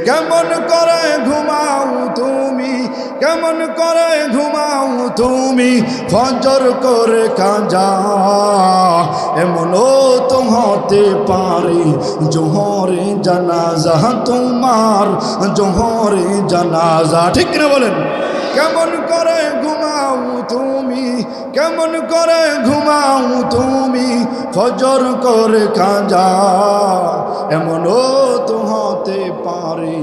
কেমন করে ঘুমাও তুমি, কেমন করে ঘুমাও তুমি ফজর করে কাজা। এমনও তো হতে পারে জোহরে জানাজা তোমার, জোহরে জানাজা। ঠিক না বলেন? কেমন করে ঘুমাও তুমি, কেমন করে ঘুমাও তুমি ফজর করে কাজা। এমনও তো হতে পারে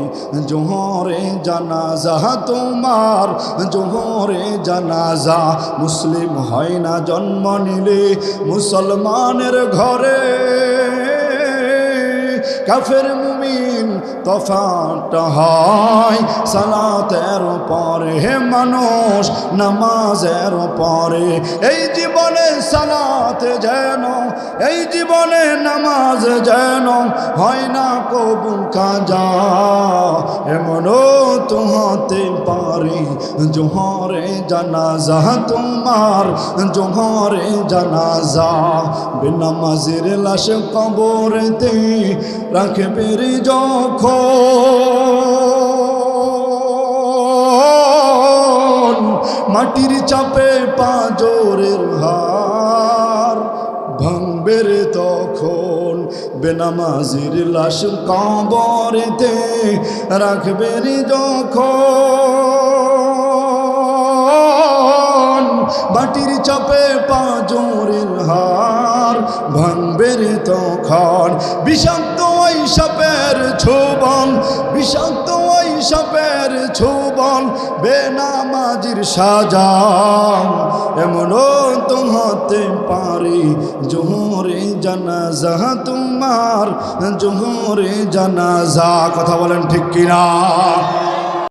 জোহরে জানাজা তোমার, জোহরে জানাজা। মুসলিম হয় না জন্ম নিলে মুসলমানের ঘরে, কাফের মুমিন তফাৎ হয় সালাতের পরে, মানুষ নামাজের পরে। এই জীবনে সালাত যেন, এই জীবনে নামাজ যেন হয় না কবুল কাজা। এমনও তো হতে পারে জোহরে জানাজা তোমার, জোহরে জানাজা। বেনামাজের লাশ কবরেতে রাখবে যখন, মাটির চাপে পাঁজরের হাড় ভাঙবে রে তখন। বেনামাজির লাশ কবরেতে রাখবে রে যখন, মাটির চাপে পাঁজরের হাড় ভাঙবে রে তখন। বিষাক্ত ওই সাপের ছোবল, বিষাক্ত ওই সাপের ছোবল বেনামাজির সাজা। এমনও তো হতে পারে জোহরে জানাজা তোমার, জোহরে জানাজা। কথা বলেন ঠিক কিনা?